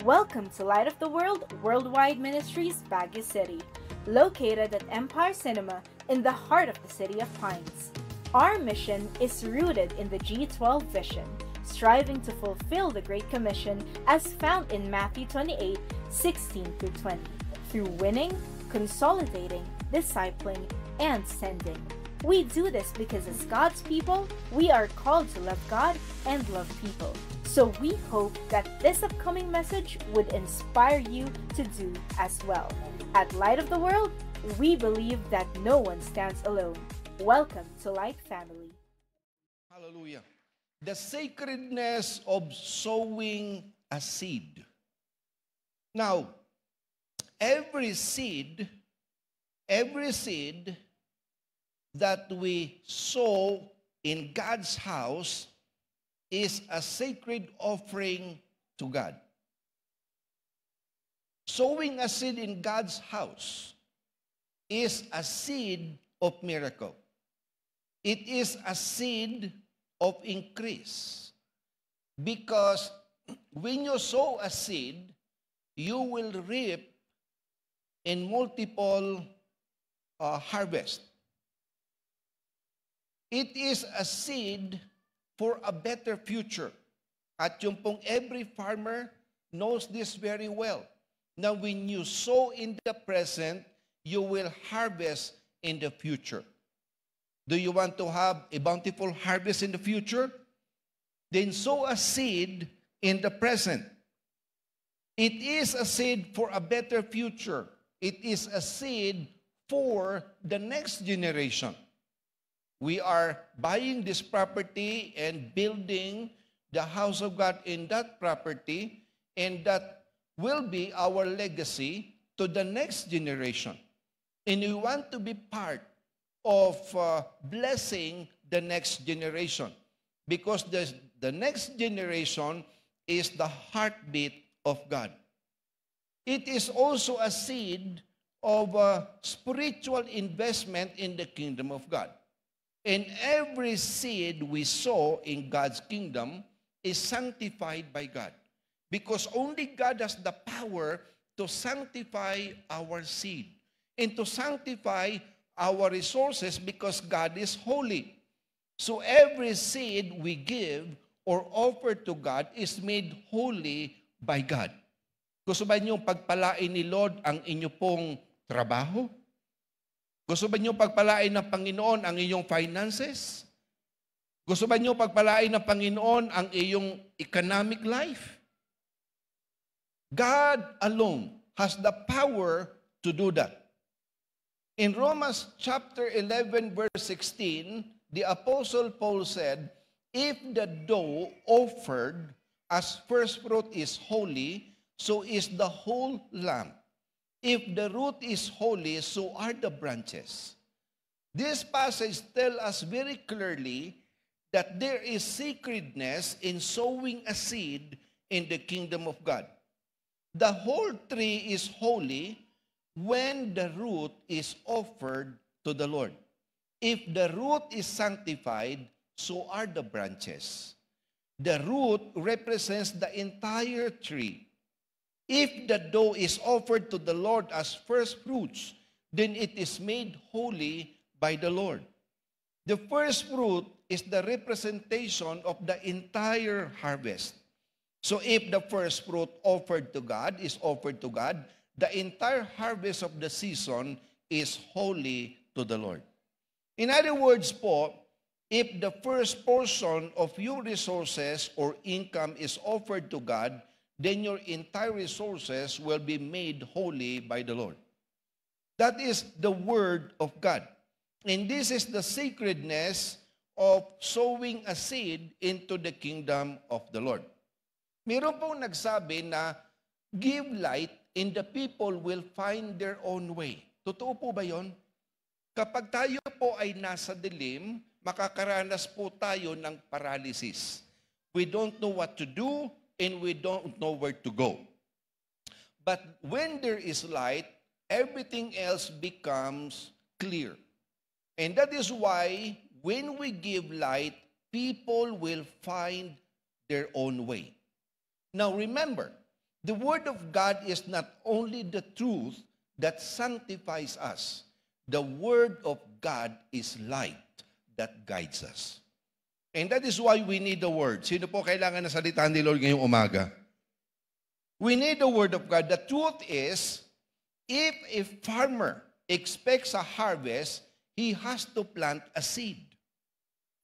Welcome to Light of the World Worldwide Ministries, Baguio City, located at Empire Cinema in the heart of the City of Pines. Our mission is rooted in the G12 vision, striving to fulfill the Great Commission as found in Matthew 28:16-20, through winning, consolidating, discipling, and sending. We do this because as God's people, we are called to love God and love people. So we hope that this upcoming message would inspire you to do as well. At Light of the World, we believe that no one stands alone. Welcome to Light Family. Hallelujah. The sacredness of sowing a seed. Now, every seed that we sow in God's house is a sacred offering to God. Sowing a seed in God's house is a seed of miracle. It is a seed of increase. Because when you sow a seed, you will reap in multiple harvest. It is a seed for a better future. At yung pong every farmer knows this very well. Now, when you sow in the present, you will harvest in the future. Do you want to have a bountiful harvest in the future? Then sow a seed in the present. It is a seed for a better future. It is a seed for the next generation. We are buying this property and building the house of God in that property, and that will be our legacy to the next generation. And we want to be part of blessing the next generation, because the next generation is the heartbeat of God. It is also a seed of spiritual investment in the kingdom of God. And every seed we sow in God's kingdom is sanctified by God. Because only God has the power to sanctify our seed and to sanctify our resources, because God is holy. So every seed we give or offer to God is made holy by God. Gusto ba niyo pagpalain ni Lord ang inyo pong trabaho? Gusto ba niyo pagpalain ng Panginoon ang iyong finances? Gusto ba niyo pagpalain ng Panginoon ang iyong economic life? God alone has the power to do that. In Romans chapter 11 verse 16, the Apostle Paul said, "If the dough offered as first fruit is holy, so is the whole lamb. If the root is holy, so are the branches." This passage tells us very clearly that there is sacredness in sowing a seed in the kingdom of God. The whole tree is holy when the root is offered to the Lord. If the root is sanctified, so are the branches. The root represents the entire tree. If the dough is offered to the Lord as first fruits, then it is made holy by the Lord. The first fruit is the representation of the entire harvest. So if the first fruit offered to God is offered to God, the entire harvest of the season is holy to the Lord. In other words po, if the first portion of your resources or income is offered to God, then your entire resources will be made holy by the Lord. That is the word of God. And this is the sacredness of sowing a seed into the kingdom of the Lord. Meron pong nagsabi na give light and the people will find their own way. Totoo po ba yon? Kapag tayo po ay nasa dilim, makakaranas po tayo ng paralysis. We don't know what to do, and we don't know where to go. But when there is light, everything else becomes clear. And that is why when we give light, people will find their own way. Now remember, The Word of God is not only the truth that sanctifies us. The Word of God is light that guides us. And that is why we need the Word. Sino po kailangan na salitaan ni Lord ngayong umaga? We need the Word of God. The truth is, if a farmer expects a harvest, he has to plant a seed.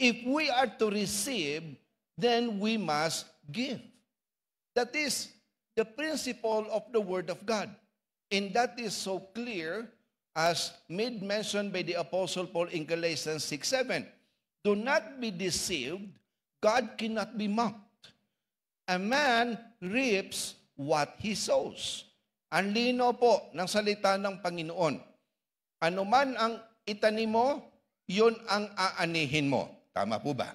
If we are to receive, then we must give. That is the principle of the Word of God. And that is so clear as made mention by the Apostle Paul in Galatians 6:7. Do not be deceived, God cannot be mocked. A man reaps what he sows. Ang lino po ng salita ng Panginoon. Ano man ang itanim mo, yun ang aanihin mo. Tama po ba?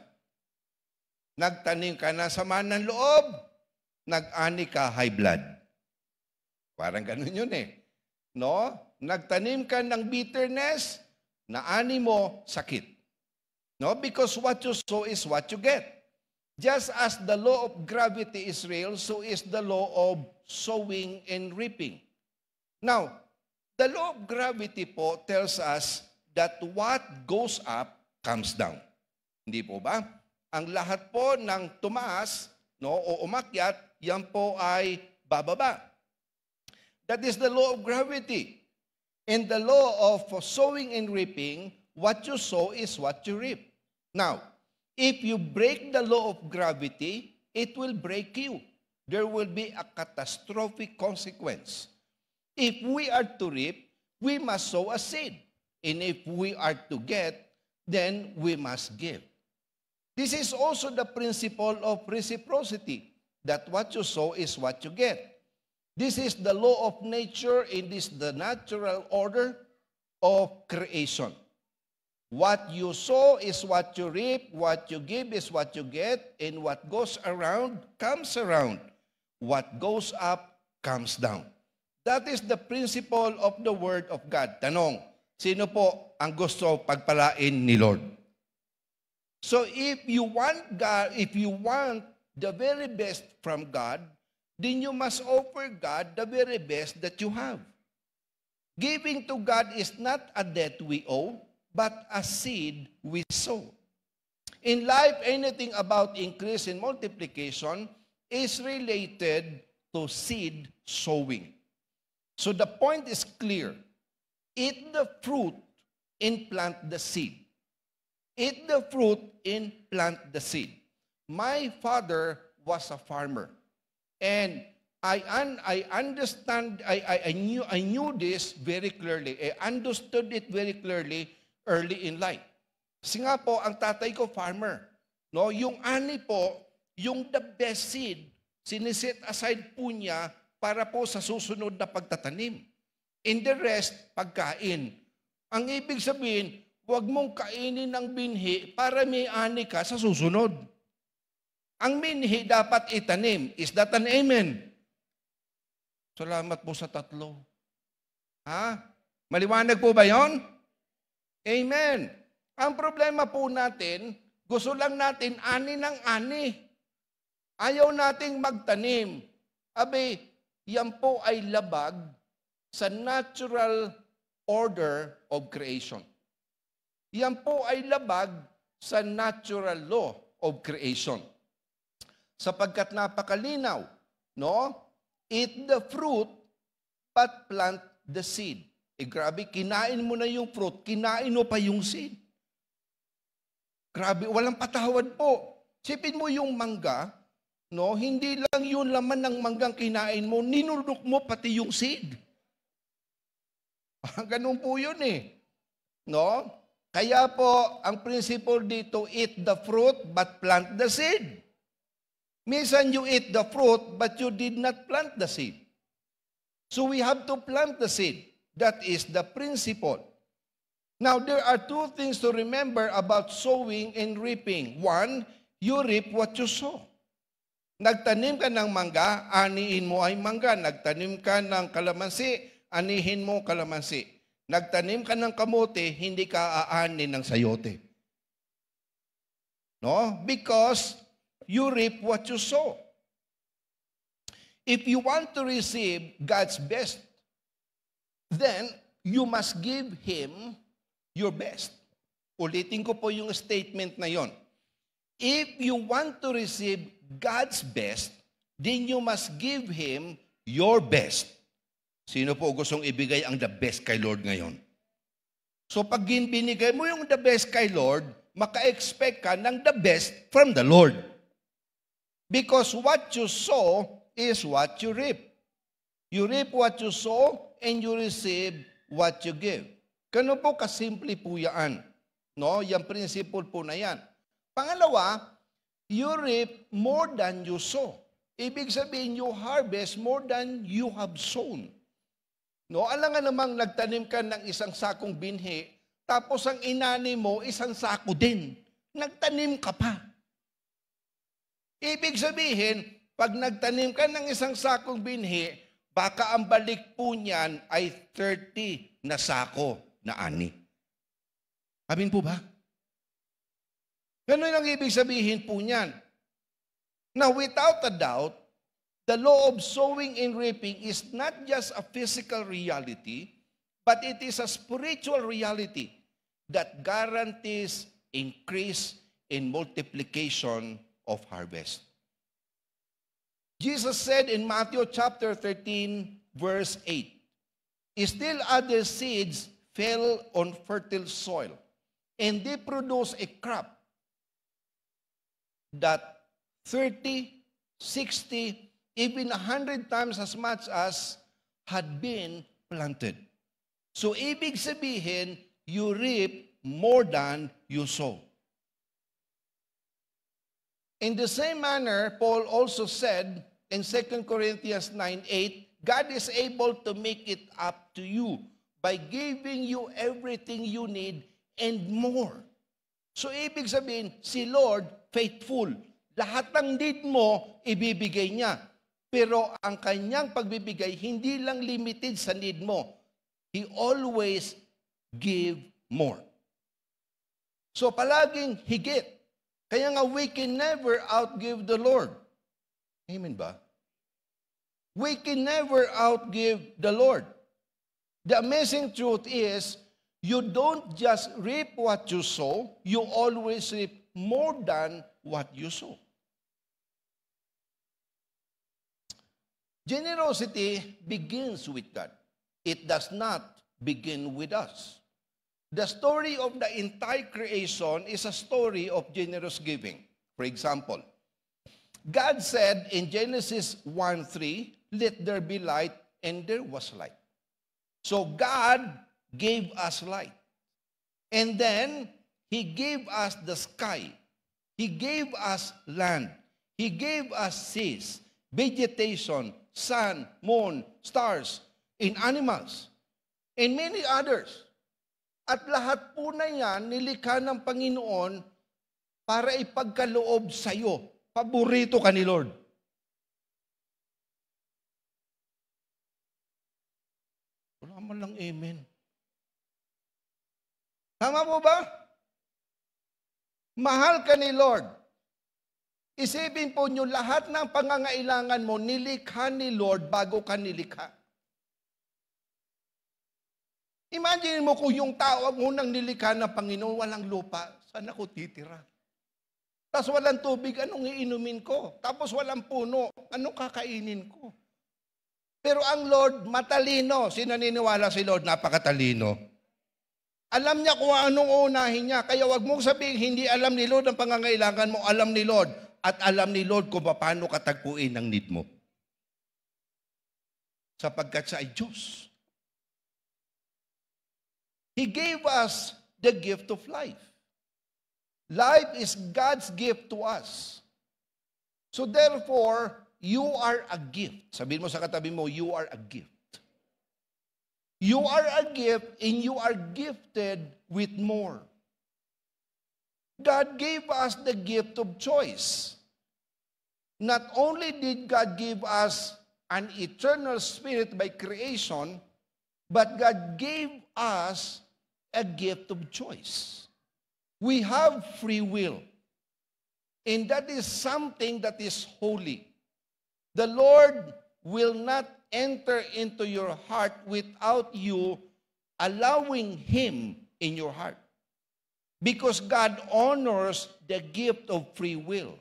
Nagtanim ka na sama ng loob, nag-ani ka high blood. Parang ganun yun eh. No? Nagtanim ka ng bitterness, naani mo sakit. No? Because what you sow is what you get. Just as the law of gravity is real, so is the law of sowing and reaping. Now, the law of gravity po tells us that what goes up comes down. Hindi po ba? Ang lahat po ng tumaas, no, o umakyat, yan po ay bababa. That is the law of gravity. In the law of sowing and reaping, what you sow is what you reap. Now, if you break the law of gravity, it will break you. There will be a catastrophic consequence. If we are to reap, we must sow a seed. And if we are to get, then we must give. This is also the principle of reciprocity, that what you sow is what you get. This is the law of nature, and this is the natural order of creation. What you sow is what you reap, what you give is what you get, and what goes around comes around. What goes up comes down. That is the principle of the Word of God. Tanong, sino po ang gusto pagpalain ni Lord? So if you want God, if you want the very best from God, then you must offer God the very best that you have. Giving to God is not a debt we owe, but a seed we sow. In life, anything about increase and multiplication is related to seed sowing. So the point is clear. Eat the fruit and plant the seed. Eat the fruit and plant the seed. My father was a farmer. And I understand, I knew this very clearly. I understood it very clearly early in life. Kasi nga po, ang tatay ko farmer. No, yung ani po, yung the best seed, siniset aside po niya para po sa susunod na pagtatanim. In the rest, pagkain. Ang ibig sabihin, huwag mong kainin ng binhi para may ani ka sa susunod. Ang binhi dapat itanim. Is that an amen? Salamat po sa tatlo. Ha? Maliwanag po ba yon? Amen. Ang problema po natin, gusto lang natin ani ng ani. Ayaw nating magtanim. Abi, yan po ay labag sa natural order of creation. Yan po ay labag sa natural law of creation. Sapagkat napakalinaw, no? Eat the fruit, but plant the seed. Grabe, kinain mo na yung fruit, kinain mo pa yung seed. Grabe, walang patawad po. Sipin mo yung mangga, no? Hindi lang yung laman ng manggang kinain mo, ninunok mo pati yung seed. Ganun po yun eh. No? Kaya po, ang principle dito, eat the fruit, but plant the seed. Minsan you eat the fruit, but you did not plant the seed. So we have to plant the seed. That is the principle. Now, there are two things to remember about sowing and reaping. One, you reap what you sow. Nagtanim ka ng mangga, anihin mo ay mangga. Nagtanim ka ng kalamansi, anihin mo kalamansi. Nagtanim ka ng kamote, hindi ka aanin ng sayote. No? Because you reap what you sow. If you want to receive God's best, then you must give Him your best. Ulitin ko po yung statement na yon. If you want to receive God's best, then you must give Him your best. Sino po gustong ibigay ang the best kay Lord ngayon? So pag binigay mo yung the best kay Lord, maka-expect ka ng the best from the Lord. Because what you sow is what you reap. You reap what you sow and you receive what you give. Kano po kasimple po yan? No? Yung principle po na yan. Pangalawa, you reap more than you sow. Ibig sabihin, you harvest more than you have sown. No? Alam nga namang nagtanim ka ng isang sakong binhi, tapos ang inani mo, isang sako din. Nagtanim ka pa. Ibig sabihin, pag nagtanim ka ng isang sakong binhi, baka ang balik po niyan ay 30 na sako na ani. Amin po ba? Ganun ang ibig sabihin po niyan. Now, without a doubt, the law of sowing and reaping is not just a physical reality, but it is a spiritual reality that guarantees increase in multiplication of harvest. Jesus said in Matthew chapter 13, verse 8, "Still other seeds fell on fertile soil, and they produce a crop that 30, 60, even 100 times as much as had been planted." So, ibig sabihin, you reap more than you sow. In the same manner, Paul also said in 2 Corinthians 9:8, God is able to make it up to you by giving you everything you need and more. So, ibig sabihin, si Lord, faithful. Lahat ng need mo, ibibigay niya. Pero ang kanyang pagbibigay, hindi lang limited sa need mo. He always give more. So, palaging higit. Kaya nga, we can never outgive the Lord. Amen ba? We can never outgive the Lord. The amazing truth is, you don't just reap what you sow, you always reap more than what you sow. Generosity begins with God. It does not begin with us. The story of the entire creation is a story of generous giving. For example, God said in Genesis 1:3, "Let there be light," and there was light. So God gave us light. And then, He gave us the sky. He gave us land. He gave us seas, vegetation, sun, moon, stars, and animals, and many others. At lahat po na yan, nilikha ng Panginoon para ipagkaloob sa iyo. Paborito ka ni Lord. Wala man lang amen. Tama po ba? Mahal ka ni Lord. Isipin po nyo, lahat ng pangangailangan mo, nilikha ni Lord bago ka nilikha. Imagine mo kung yung tao ang unang nilikha ng Panginoon, walang lupa, saan ako titira? Tapos walang tubig, anong iinumin ko? Tapos walang puno, anong kakainin ko? Pero ang Lord, matalino. Sino naniniwala si Lord, napakatalino? Alam niya kung anong unahin niya. Kaya wag mong sabihin, hindi alam ni Lord ang pangangailangan mo, alam ni Lord. At alam ni Lord kung paano katagpuin ang need mo. Sapagkat siya ay Diyos. He gave us the gift of life. Life is God's gift to us. So therefore, you are a gift. Sabihin mo sa katabi mo, you are a gift. You are a gift and you are gifted with more. God gave us the gift of choice. Not only did God give us an eternal spirit by creation, but God gave us a gift of choice. We have free will. And that is something that is holy. The Lord will not enter into your heart without you allowing Him in your heart. Because God honors the gift of free will.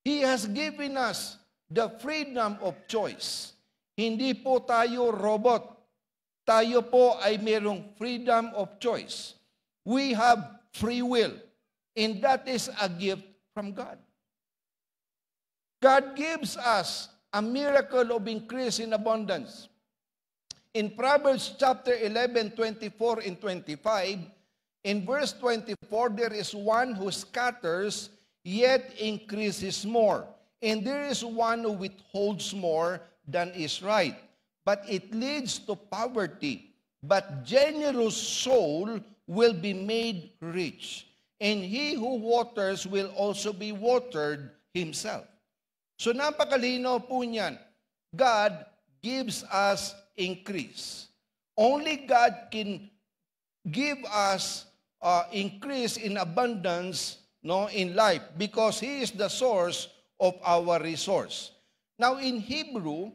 He has given us the freedom of choice. Hindi po tayo robot. Tayo po ay mayroong freedom of choice. We have free will. And that is a gift from God. God gives us a miracle of increase in abundance. In Proverbs chapter 11, 24 and 25, in verse 24, there is one who scatters, yet increases more. And there is one who withholds more than is right. But it leads to poverty. But generous soul will be made rich. And he who waters will also be watered himself. So napakalinaw po niyan. God gives us increase. Only God can give us increase in abundance, no, in life, because He is the source of our resource. Now in Hebrew,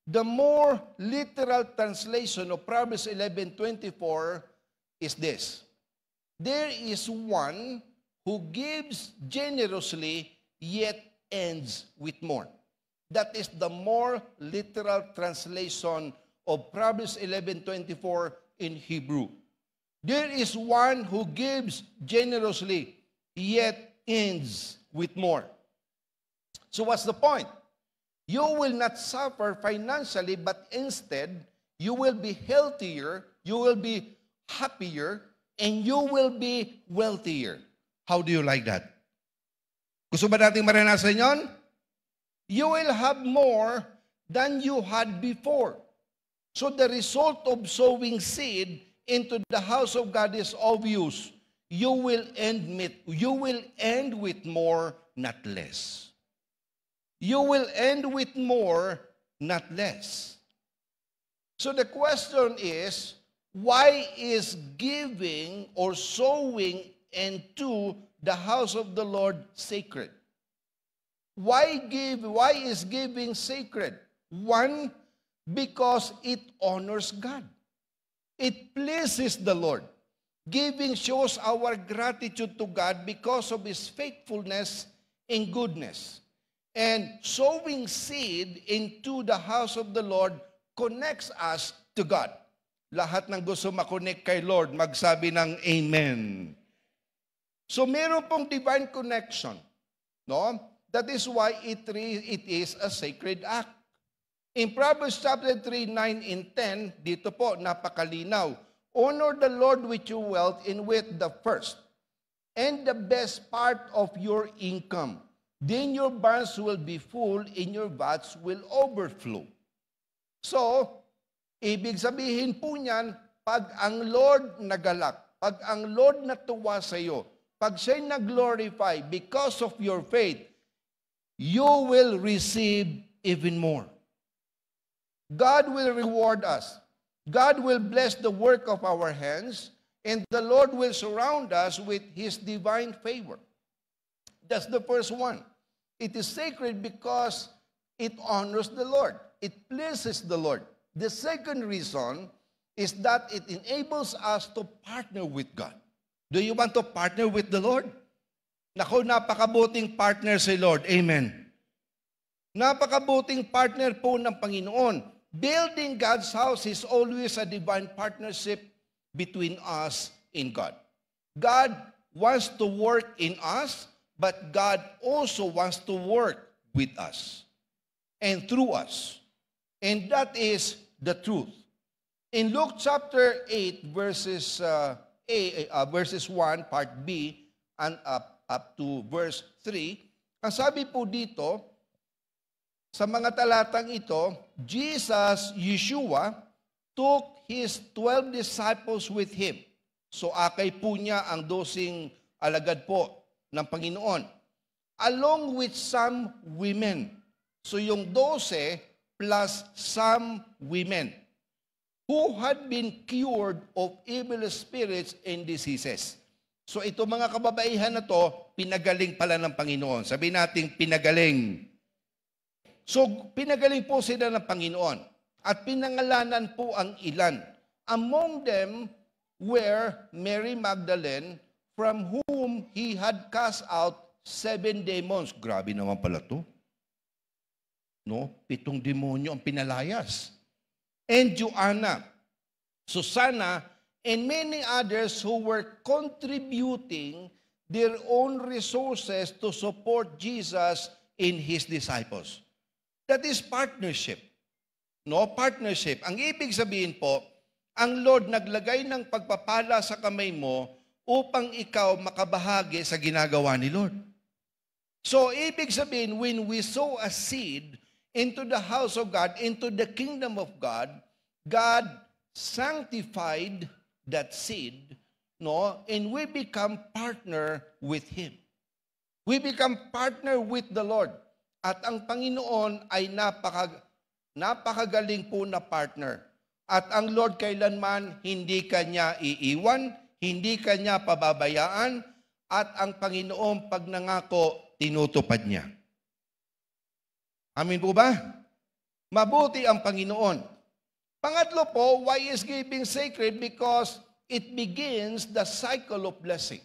the more literal translation of Proverbs 11:24 is this: there is one who gives generously yet ends with more. That is the more literal translation of Proverbs 11:24 in Hebrew. There is one who gives generously yet ends with more. So what's the point? You will not suffer financially, but instead, you will be healthier, you will be happier, and you will be wealthier. How do you like that? Gusto ba nating maranasan yon? You will have more than you had before. So the result of sowing seed into the house of God is obvious. You will end with more, not less. You will end with more, not less. So the question is, why is giving or sowing into the house of the Lord sacred? Why is giving sacred? One, because it honors God. It pleases the Lord. Giving shows our gratitude to God because of His faithfulness and goodness. And sowing seed into the house of the Lord connects us to God. Lahat ng gusto makonect kay Lord, magsabi ng Amen. So meron pong divine connection. No? That is why it is a sacred act. In Proverbs chapter 3, 9 and 10, dito po, napakalinaw. Honor the Lord with your wealth and with the first and the best part of your income. Then your barns will be full and your vats will overflow. So, ibig sabihin po niyan, pag ang Lord nagalak, pag ang Lord natuwa sa iyo, pag siya'y nag-glorify because of your faith, you will receive even more. God will reward us. God will bless the work of our hands, and the Lord will surround us with His divine favor. That's the first one. It is sacred because it honors the Lord. It pleases the Lord. The second reason is that it enables us to partner with God. Do you want to partner with the Lord? Naku, napakabuting partner si Lord. Amen. Napakabuting partner po ng Panginoon. Building God's house is always a divine partnership between us and God. God wants to work in us, but God also wants to work with us and through us. And that is the truth. In Luke chapter 8, verses 1, part B, and up to verse 3, ang sabi po dito, sa mga talatang ito, Yeshua, took His 12 disciples with Him. So akay po niya ang 12 alagad po ng Panginoon. Along with some women. So yung 12 plus some women who had been cured of evil spirits and diseases. So ito mga kababaihan na to, pinagaling pala ng Panginoon. Sabihin natin, pinagaling. So, pinagaling po sila ng Panginoon at pinangalanan po ang ilan. Among them were Mary Magdalene, from whom he had cast out 7 demons. Grabe naman pala to. No? 7 demonyo ang pinalayas. And Joanna, Susanna, and many others who were contributing their own resources to support Jesus in His disciples. That is partnership. No, partnership. Ang ibig sabihin po, ang Lord naglagay ng pagpapala sa kamay mo upang ikaw makabahagi sa ginagawa ni Lord. So, ibig sabihin, when we sow a seed into the house of God, into the kingdom of God, God sanctified that seed, no, and we become partner with Him. We become partner with the Lord. At ang Panginoon ay napakagaling po na partner. At ang Lord kailanman hindi kanya iiwan, hindi kanya pababayaan, at ang Panginoon pag nangako, tinutupad niya. Amin po ba? Mabuti ang Panginoon. Pangatlo po, why is giving sacred? Because it begins the cycle of blessing.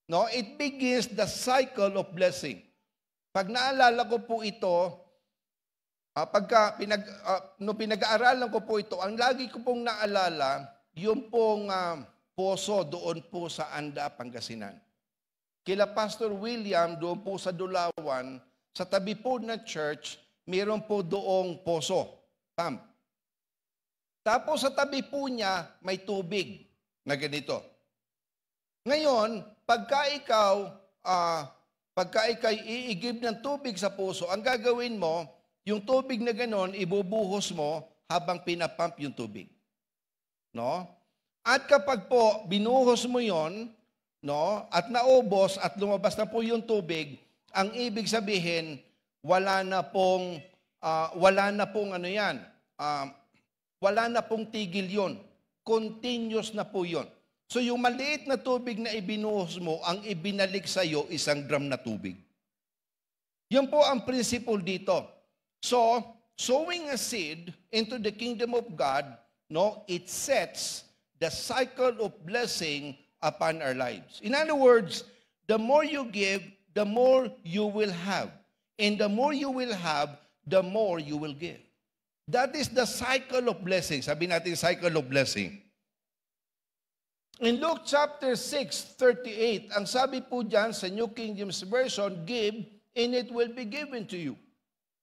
No, it begins the cycle of blessing. Pag naalala ko po ito, pinag-aaralan ko po ito, ang lagi ko pong naalala, yung pong poso doon po sa Anda, Pangasinan. Kila Pastor William, doon po sa Dulawan, sa tabi po na church, mayroon po doong poso, pump. Tapos sa tabi po niya, may tubig na ganito. Ngayon, pagka ikaw iigib ng tubig sa puso, ang gagawin mo, yung tubig na ganon, ibubuhos mo habang pinapump yung tubig. No? At kapag po binuhos mo yon, no, at naubos at lumabas na po yung tubig, ang ibig sabihin, wala na pong tigil yon. Continuous na po yon. So yung maliit na tubig na ibinuhos mo, ang ibinalik sa iyo 1 drum na tubig. Yun po ang principle dito. So, sowing a seed into the kingdom of God, no, it sets the cycle of blessing upon our lives. In other words, the more you give, the more you will have. And the more you will have, the more you will give. That is the cycle of blessing. Sabi natin, cycle of blessing. In Luke chapter 6:38, ang sabi po dyan sa New King James Version, give, and it will be given to you.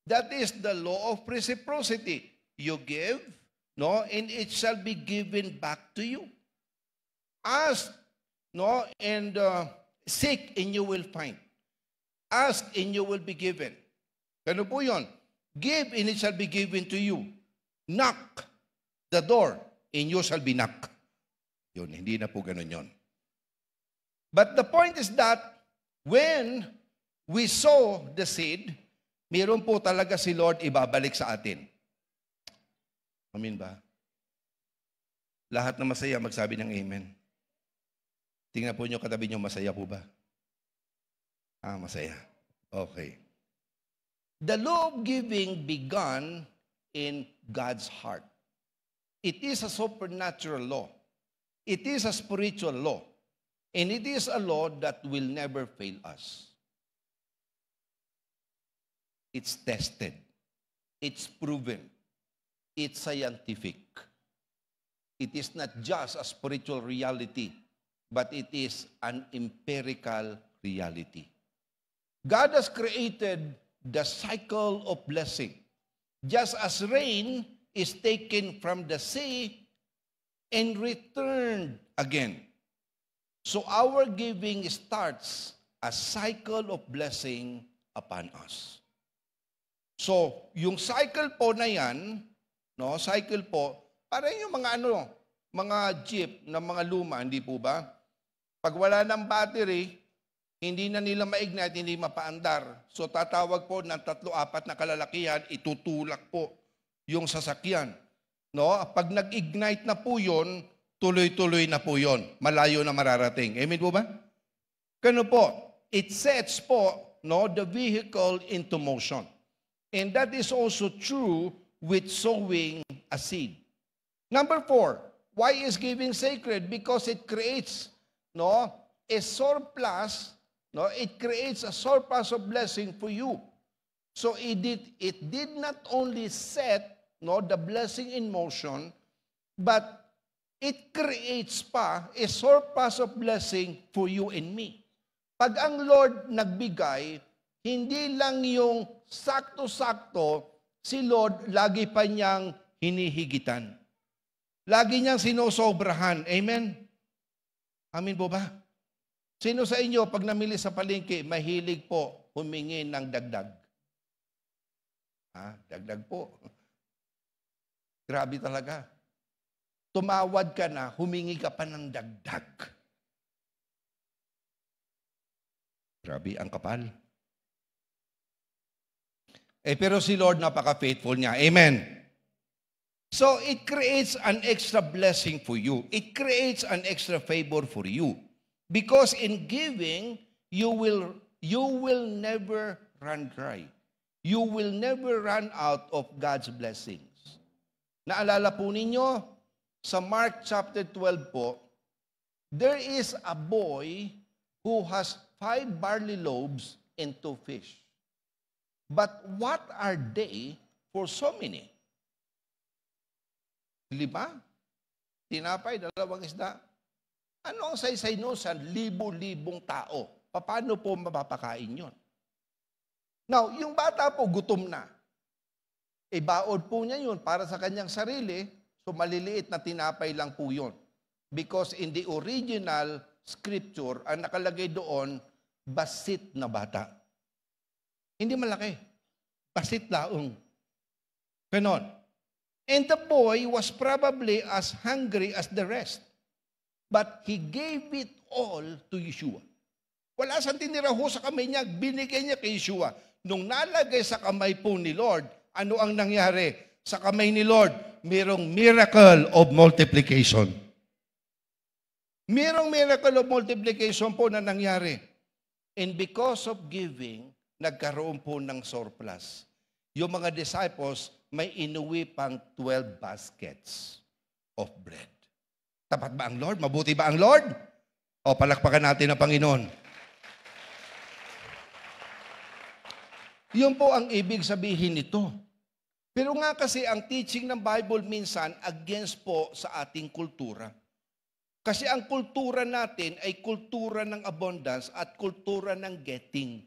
That is the law of reciprocity. You give, no, and it shall be given back to you. Ask, no, and seek, and you will find. Ask, and you will be given. Ano po yun? Give, and it shall be given to you. Knock the door, and you shall be knocked. Yun, hindi na po ganun yun. But the point is that when we sow the seed, meron po talaga si Lord ibabalik sa atin. Amin ba? Lahat na masaya, magsabi ng amen. Tingnan po nyo katabi nyo, masaya po ba? Masaya. Okay. The law of giving began in God's heart. It is a supernatural law. It is a spiritual law. And it is a law that will never fail us. It's tested. It's proven. It's scientific. It is not just a spiritual reality, but it is an empirical reality. God has created the cycle of blessing. Just as rain is taken from the sea and returned again. So our giving starts a cycle of blessing upon us. So, yung cycle po na yan, no, cycle po, parang yung mga jeep na mga luma, hindi po ba? Pag wala ng battery, hindi na nila ma-ignite, hindi mapaandar. So, tatawag po ng 3-4 na kalalakihan, itutulak po yung sasakyan. No? Pag nag-ignite na po yun, tuloy-tuloy na po yun. Malayo na mararating. Amen po ba? Kano po? It sets po, no, the vehicle into motion. And that is also true with sowing a seed. Number 4, why is giving sacred? Because it creates a surplus, it creates a surplus of blessing for you. So it did not only set the blessing in motion, but it creates pa a surplus of blessing for you and me. Pag ang Lord nagbigay, hindi lang yung sakto-sakto, si Lord lagi pa niyang hinihigitan. Lagi niyang sinosobrahan. Amen? Amen po ba? Sino sa inyo, pag namili sa palengke, mahilig po humingi ng dagdag? Dagdag po. Grabe talaga. Tumawad ka na, humingi ka pa ng dagdag. Grabe, ang kapal. Pero si Lord napaka-faithful niya. Amen. So, it creates an extra blessing for you. It creates an extra favor for you. Because in giving, you will never run dry. You will never run out of God's blessings. Naalala po ninyo, sa Mark chapter 12 po, there is a boy who has 5 barley loaves and 2 fish. But what are they for so many? 5, tinapay, 2 isda. Ano ang saysay no sa libo-libong tao? Paano po mapapakain yon? Now, yung bata po gutom na. Baod po niya yun para sa kanyang sarili, so maliliit na tinapay lang po yun. Because in the original scripture, ang nakalagay doon, basit na bata. Hindi malaki. Basit laong. Ganon. And the boy was probably as hungry as the rest. But he gave it all to Yeshua. Wala siyang tinira ho sa kamay niya, binigay niya kay Yeshua. Nung nalagay sa kamay po ni Lord, ano ang nangyari? Sa kamay ni Lord, mayroong miracle of multiplication. Mayroong miracle of multiplication po na nangyari. And because of giving, nagkaroon po ng surplus. Yung mga disciples, may inuwi pang 12 baskets of bread. Tapat ba ang Lord? Mabuti ba ang Lord? O palakpakan natin ang Panginoon. Yun po ang ibig sabihin nito. Pero nga kasi ang teaching ng Bible minsan against po sa ating kultura. Kasi ang kultura natin ay kultura ng abundance at kultura ng getting,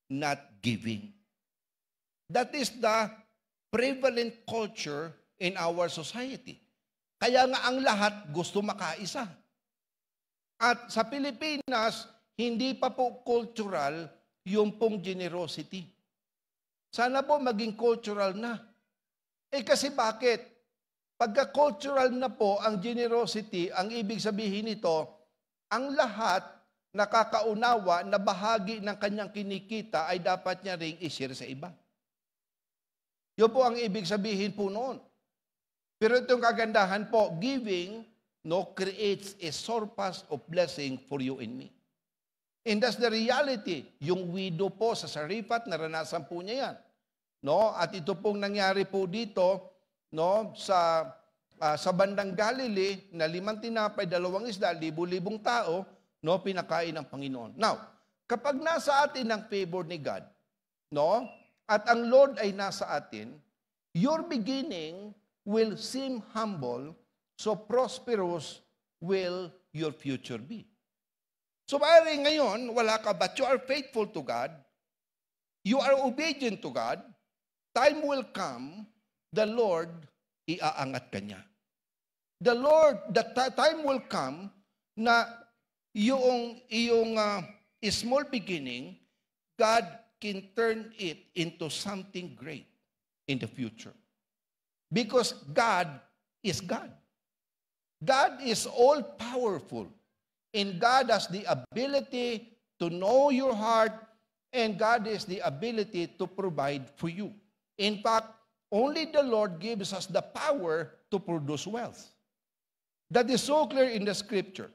not giving. That is the prevalent culture in our society. Kaya nga ang lahat gusto makaisa. At sa Pilipinas, hindi pa po cultural yung pong generosity. Sana po maging cultural na. Kasi bakit? Pagka-cultural na po ang generosity, ang ibig sabihin nito, ang lahat nakakaunawa na bahagi ng kanyang kinikita ay dapat niya ring i-share sa iba. Yun po ang ibig sabihin po noon. Pero itong kagandahan po, giving creates a surplus of blessing for you and me. And that's the reality. Yung widow po sa Sarifat, naranasan po niya yan. At ito pong nangyari po dito sa bandang Galilee na 5 tinapay, 2 isda, libo-libong tao, pinakain ng Panginoon. Now, kapag nasa atin ang favor ni God, at ang Lord ay nasa atin, your beginning will seem humble, so prosperous will your future be. So, maaari ngayon, wala ka, but you are faithful to God, you are obedient to God, time will come, the Lord, iaangat ka niya. The time will come na yung small beginning, God can turn it into something great in the future. Because God is God. God is all-powerful. And God has the ability to know your heart, and God has the ability to provide for you. In fact, only the Lord gives us the power to produce wealth. That is so clear in the scripture.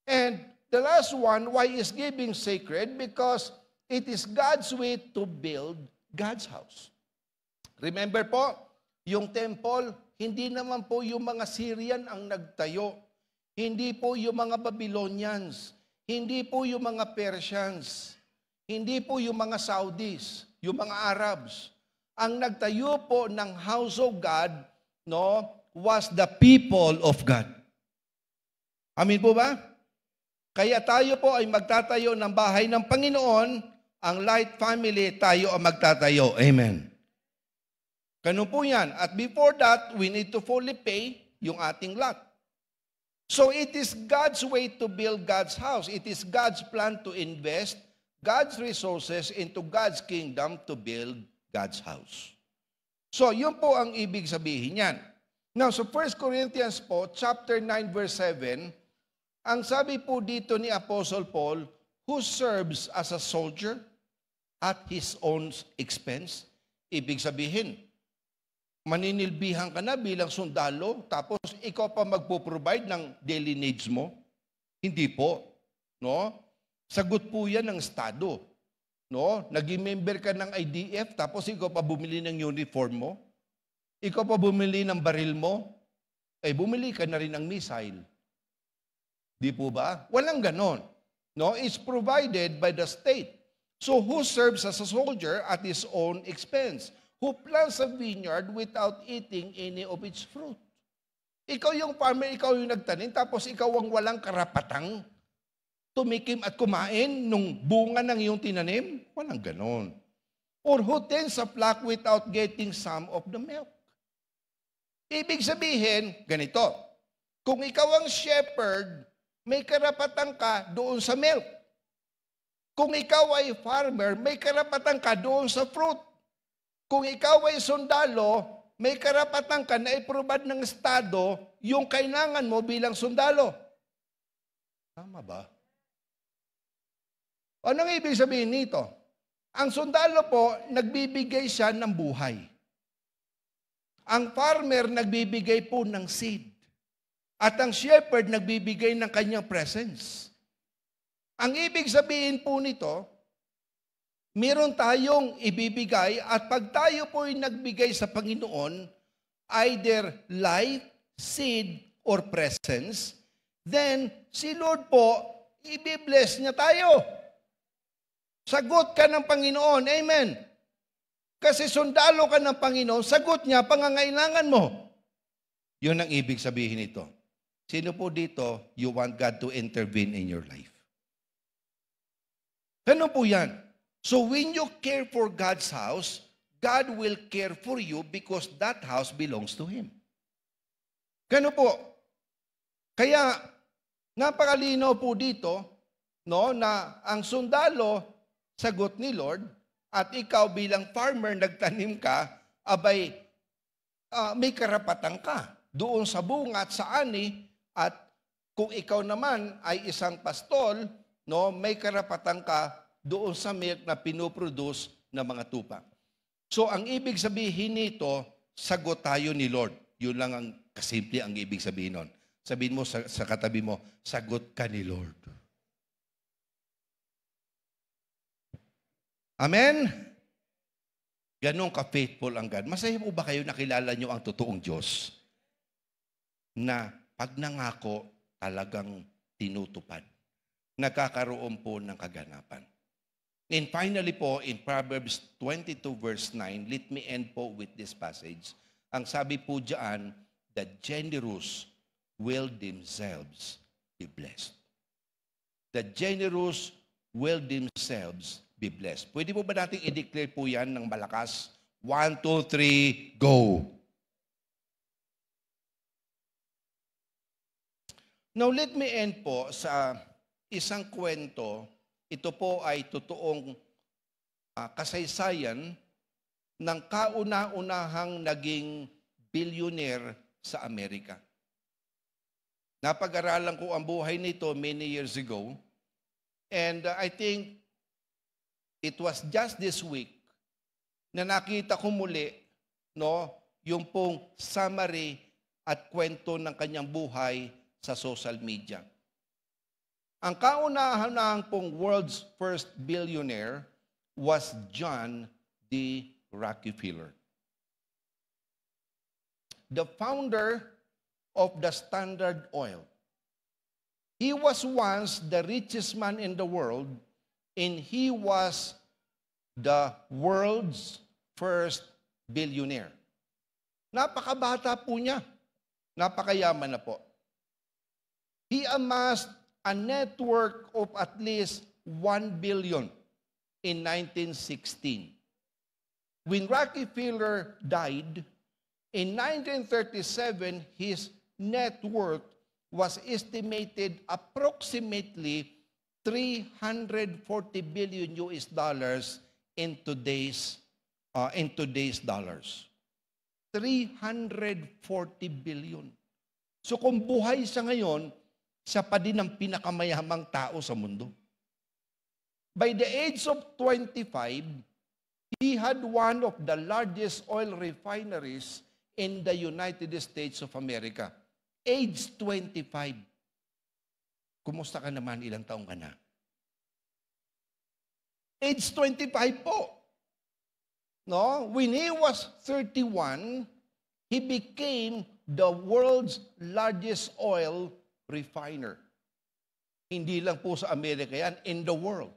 And the last one, why is giving sacred? Because it is God's way to build God's house. Remember po, yung temple, hindi naman po yung mga Syrian ang nagtayo. Hindi po yung mga Babylonians. Hindi po yung mga Persians. Hindi po yung mga Saudis, yung mga Arabs. Ang nagtayo po ng house of God, no, was the people of God. Amin po ba? Kaya tayo po ay magtatayo ng bahay ng Panginoon, ang Light Family, tayo ang magtatayo. Amen. Ganun po yan. At before that, we need to fully pay yung ating lot. So it is God's way to build God's house. It is God's plan to invest God's resources into God's kingdom to build God's house. So yun po ang ibig sabihin yan. Now, so 1 Corinthians po, chapter 9, verse 7, ang sabi po dito ni Apostle Paul, who serves as a soldier at his own expense. Ibig sabihin, maninilbihan ka na bilang sundalo, tapos ikaw pa magpo-provide ng daily needs mo? Hindi po. No? Sagot po yan ng Estado. No? Nag-member ka ng IDF, tapos ikaw pa bumili ng uniform mo? Ikaw pa bumili ng baril mo? Eh, bumili ka na rin ng missile. Di po ba? Walang ganon. No? It's provided by the state. So who serves as a soldier at his own expense? Who plants a vineyard without eating any of its fruit? Ikaw yung farmer, ikaw yung nagtanim, tapos ikaw ang walang karapatang tumikim at kumain nung bunga ng iyong tinanim? Walang ganon. Or who tends a flock without getting some of the milk? Ibig sabihin, ganito, kung ikaw ang shepherd, may karapatan ka doon sa milk. Kung ikaw ay farmer, may karapatan ka doon sa fruit. Kung ikaw ay sundalo, may karapatan ka na i-provide ng Estado yung kailangan mo bilang sundalo. Tama ba? Anong ibig sabihin nito? Ang sundalo po, nagbibigay siya ng buhay. Ang farmer, nagbibigay po ng seed. At ang shepherd, nagbibigay ng kanyang presence. Ang ibig sabihin po nito, meron tayong ibibigay at pag tayo po ay nagbigay sa Panginoon, either life, seed, or presence, then si Lord po, ibibless niya tayo. Sagot ka ng Panginoon. Amen. Kasi sundalo ka ng Panginoon, sagot niya pangangailangan mo. Yun ang ibig sabihin nito. Sino po dito, you want God to intervene in your life? Ganun po yan. So when you care for God's house, God will care for you because that house belongs to Him. Ganun po. Kaya, napakalinaw po dito, no, na ang sundalo, sagot ni Lord, at ikaw bilang farmer, nagtanim ka, abay, may karapatan ka doon sa bunga at sa ani, at kung ikaw naman ay isang pastol, no, may karapatan ka doon sa milk na pinoproduce ng mga tupa. So, ang ibig sabihin nito, sagot tayo ni Lord. Yun lang ang kasimple ang ibig sabihin nun. Sabihin mo sa katabi mo, sagot ka ni Lord. Amen? Ganon ka-faithful ang God. Masaya po ba kayo nakilala nyo ang totoong Diyos? Na pag nangako, talagang tinutupad. Nagkakaroon po ng kaganapan. And finally po, in Proverbs 22 verse 9, let me end po with this passage. Ang sabi po diyan, the generous will themselves be blessed. The generous will themselves be blessed. Pwede po ba natin i-declare po yan ng malakas? 1, 2, 3, go! Now, let me end po sa isang kwento. Ito po ay totoong kasaysayan ng kauna-unahang naging billionaire sa Amerika. Napag-aralan ko ang buhay nito many years ago. And I think it was just this week na nakita ko muli, no, yung pong summary at kwento ng kanyang buhay sa social media. Ang kauna-unahang pong world's first billionaire was John D. Rockefeller. the founder of the Standard Oil. He was once the richest man in the world, and he was the world's first billionaire. Napakabata po niya. Napakayaman na po. He amassed a net worth of at least 1 billion in 1916. When Rockefeller died, in 1937, his net worth was estimated approximately 340 billion US dollars in today's dollars. 340 billion. So kung buhay siya ngayon, siya pa din ang pinakamayamang tao sa mundo. By the age of 25, he had one of the largest oil refineries in the United States of America. Age 25. Kumusta ka naman? Ilang taong ka na? Age 25 po. No? When he was 31, he became the world's largest oil refiner. Hindi lang po sa Amerika yan, in the world.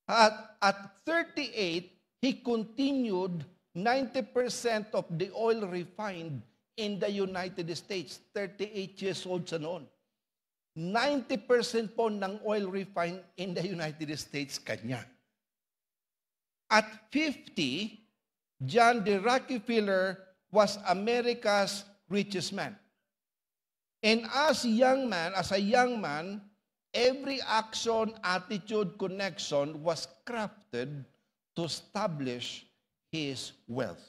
At 38, he continued 90% of the oil refined in the United States. 38 years old sa noon. 90% po ng oil refined in the United States kanya. At 50, John D. Rockefeller was America's richest man. And as a young man, every action, attitude, connection was crafted to establish his wealth.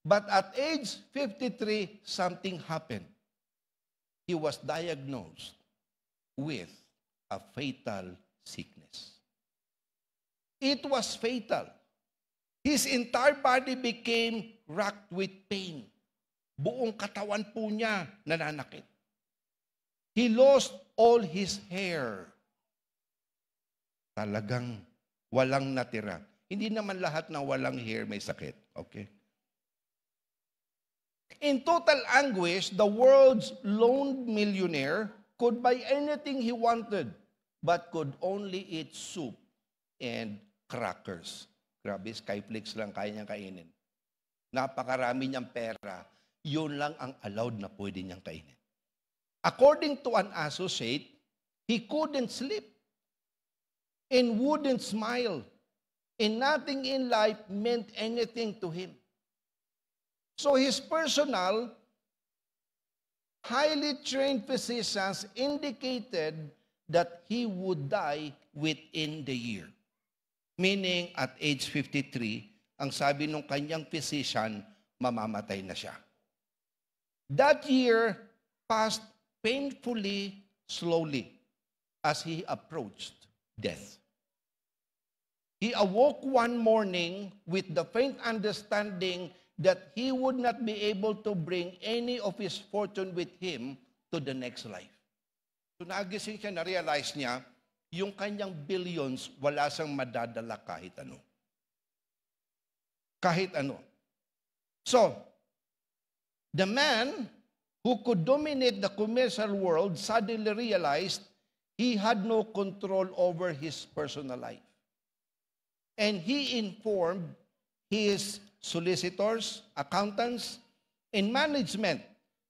But at age 53, something happened. He was diagnosed with a fatal sickness. It was fatal. His entire body became racked with pain. Buong katawan po niya nananakit. He lost all his hair. Talagang walang natira. Hindi naman lahat na walang hair may sakit. Okay? In total anguish, the world's lone millionaire could buy anything he wanted, but could only eat soup and crackers. Grabe, Skyflakes lang kaya niyang kainin. Napakarami niyang pera, yun lang ang allowed na pwede niyang kainin. According to an associate, he couldn't sleep and wouldn't smile, and nothing in life meant anything to him. So his personal, highly trained physicians indicated that he would die within the year. Meaning, at age 53, ang sabi ng kanyang physician, mamamatay na siya. That year passed painfully, slowly, as he approached death. He awoke one morning with the faint understanding that he would not be able to bring any of his fortune with him to the next life. So nagising siya, na-realize niya, yung kanyang billions, wala siyang madadala kahit ano. Kahit ano. So, the man who could dominate the commercial world suddenly realized he had no control over his personal life. And he informed his solicitors, accountants, and management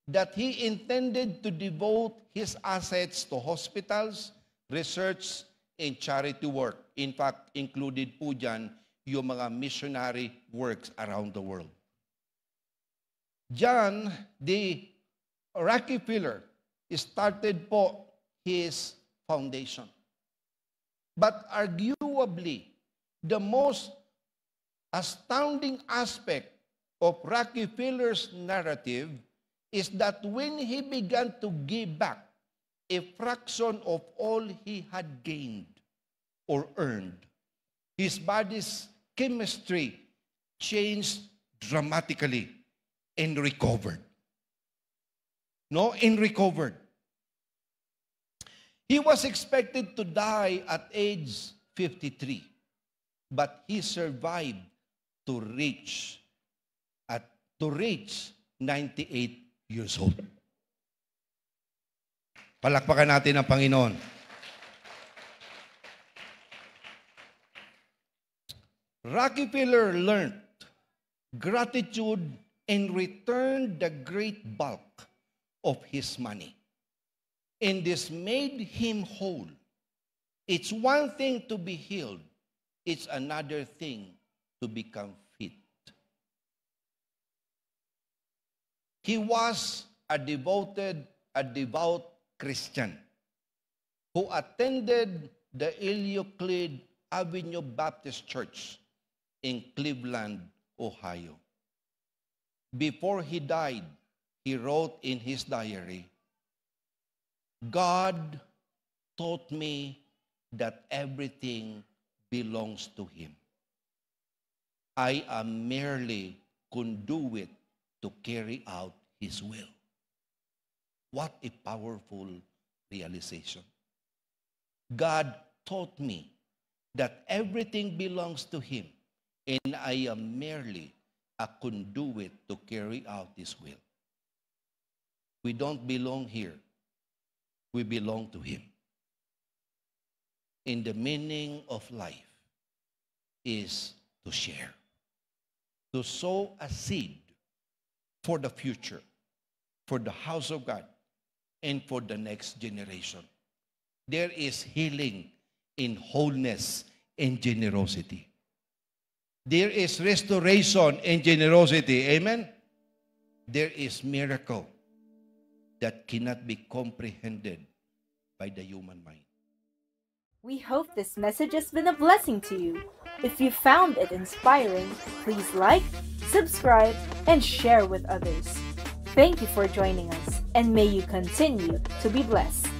that he intended to devote his assets to hospitals, research, and charity work. In fact, included po dyan yung mga missionary works around the world. John D. Rockefeller started po his foundation. But arguably, the most astounding aspect of Rockefeller's narrative is that when he began to give back a fraction of all he had gained or earned, his body's chemistry changed dramatically and recovered. Recovered. He was expected to die at age 53, but he survived to reach 98 years old. Palakpakan natin ang Panginoon. Rockefeller learned gratitude and returned the great bulk of his money. And this made him whole. It's one thing to be healed. It's another thing to become fit. He was a devout Christian who attended the Euclid Avenue Baptist Church in Cleveland, Ohio. Before he died, he wrote in his diary, "God taught me that everything belongs to Him. I am merely conduit to carry out His will." What a powerful realization. God taught me that everything belongs to Him, and I am merely a conduit to carry out His will. We don't belong here. We belong to Him. And the meaning of life is to share, to sow a seed for the future, for the house of God, and for the next generation. There is healing in wholeness and generosity. There is restoration and generosity. Amen? There is miracle that cannot be comprehended by the human mind. We hope this message has been a blessing to you. If you found it inspiring, please like, subscribe, and share with others. Thank you for joining us, and may you continue to be blessed.